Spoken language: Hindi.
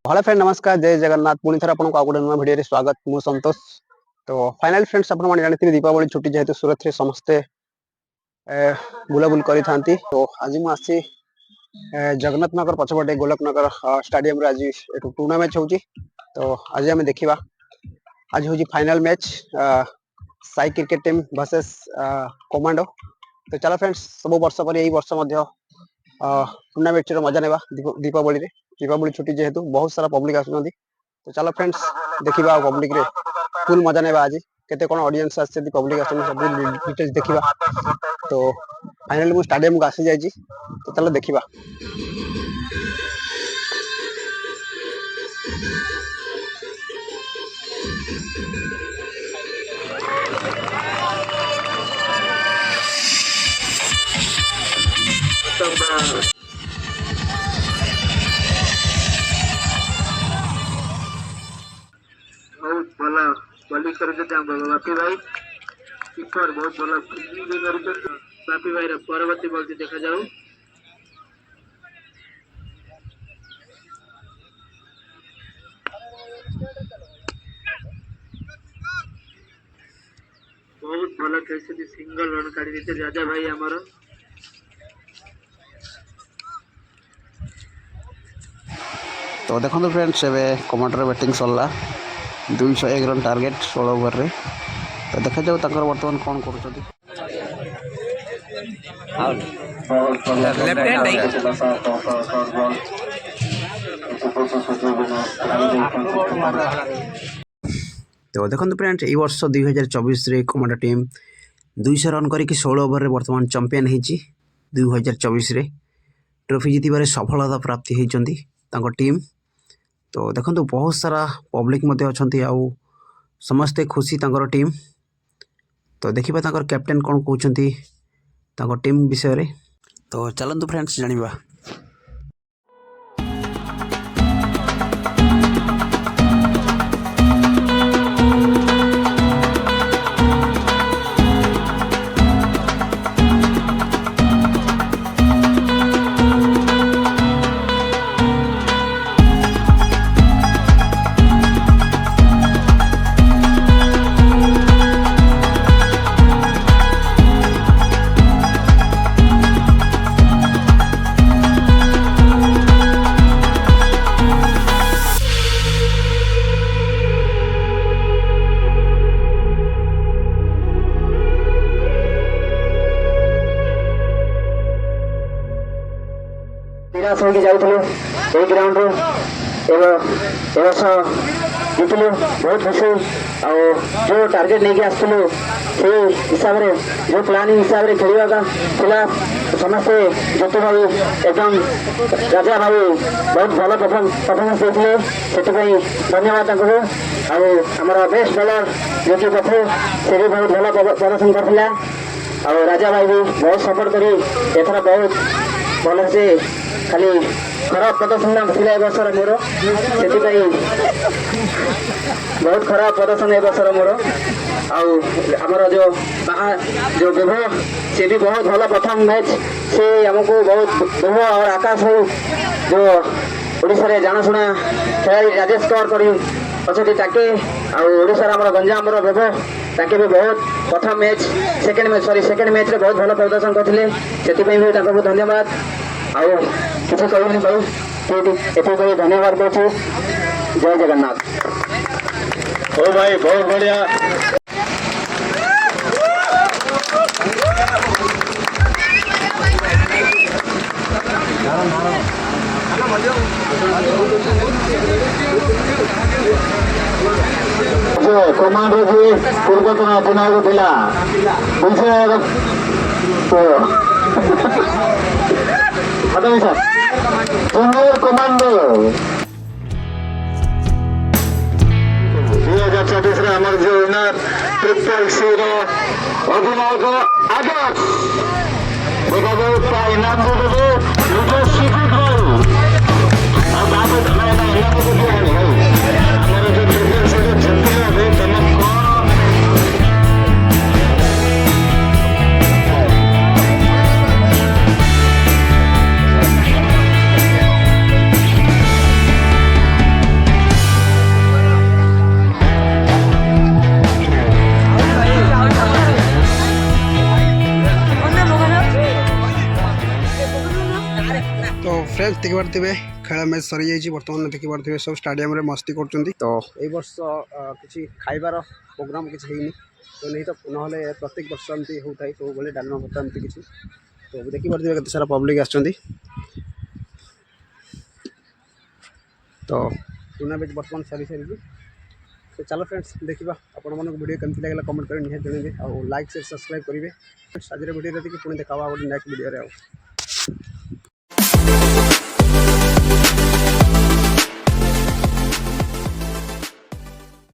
हेलो फ्रेंड नमस्कार जय जगन्नाथ पुणी थर आपको आउ गोटे नुआ भिडियो स्वागत मु संतोष। तो फाइनल फ्रेंड्स आप जानते दीपावली छुट्टी जेहेतु सूरत रे समस्ते बुलाबुल करी थांती। तो आज मुझे जगन्नाथ नगर पछपटे गोलक नगर स्टाडियम आज टूर्ना मैच हो। तो आज आम देखा आज हूँ final match Sai cricket team versus commando. तो चलो फ्रेंड्स सब वर्ष पर यही वर्ष टूर्ना मैच मजा नेबा दीपावली दीपावली छुट्टी जेहेतु बहुत सारा पब्लिक आसुँच। तो चलो फ्रेंड्स देखा पब्लिक रे फुल मजा नेबा आज केते कोन ऑडियंस आछे पब्लिक आछन सब डिटेल्स देखा। तो फाइनली मु स्टेडियम को आसी जाइए। तो चलो देखा बहुत भला बॉलिंग बापी भाई कीपर बहुत भला फील्डिंग भी कर बापी भाई परवर्ती बॉल देखा जाऊ। बहुत भला खेल सिंगल रन काढ़ी राजा भाई आमर। तो देखो फ्रेंड्स एवं कमांडर बैटिंग सरला 201 रन टार्गेट 16 ओवर रे। तो देखा जाऊ तक बर्तमान कौन कर तो देखो फ्रेंड्स ये वर्ष 2024 रे कमांडर टीम 200 रन करके 16 ओवर रे बर्तमान चैंपियन होती 2024 रे ट्रॉफी जीतबार सफलता प्राप्ति होती टीम। तो देखो बहुत सारा पब्लिक अच्छा आउ समस्ते खुशी टीम। तो देखिए कैप्टेन कौन कहते टीम विषय रे। तो चलतु फ्रेंड्स जानिबा। जाऊँ ग्राउंड वर्ष जीतलु बहुत खुशी आ जो टार्गेट नहीं आसलु से हिसाब से जो प्लानिंग हिसाब से खेलवा था समस्ते ज्योति भाई एकदम राजा भाई बहुत भल परफॉर्मेंस देते से धन्यवाद आमर बेस्ट बॉलर जो कि पथे से भी बहुत भल प्रदर्शन करता और राजा भाई भी बहुत सपोर्ट करी एथर बहुत भल से खाली खराब प्रदर्शन ना बर्षर मोर से बहुत खराब प्रदर्शन ए बर्षर मोर आमर जो जो वैभव से भी बहुत भल प्रथम मैच से आमको बहुत वैभव और आकाश हो जो ओडिशा जानाशुना खेलाड़ी राजेश कौर कर अच्छे ताके आशार आम गंजाम वैभव ताके भी बहुत प्रथम मैच सेकेंड मैच रे बहुत भल प्रदर्शन करते से धन्यवाद आउ किसी कहनी भाई ये धन्यवाद दूसरी जय जगन्नाथ। ओ भाई बहुत बढ़िया कमांडो जी पूर्वतन अधिनायक थिला जूनियर कमांडो 2024 आमर जो विनर ट्रिपल सी अधिनायक आदर्श देखा जाए इनाम दे निज सिक्यूट फ्रेंड्स देखिपे खेल मैच सरी जाइए बर्तमान देखिपे सब स्टाडियम रे मस्ती कर तो ये वर्ष किसी खाइबार प्रोग्राम किसी है तो नहीं तो ना प्रत्येक वर्ष एमती होता है सब बड़े डालमा भत्ता एमती किसी तो देखिपे केते सारा पब्लिक आछंती तो टूर्नामेंट बर्तमान सरी सारी तो चलो फ्रेंड्स देखा आपण मन वीडियो केमती लगे कमेंट कर निहार जनइबे और लाइक शेयर सब्सक्राइब करेंगे आज वीडियो देखिए पुणी देखा गोटे नेक्स्ट वीडियो।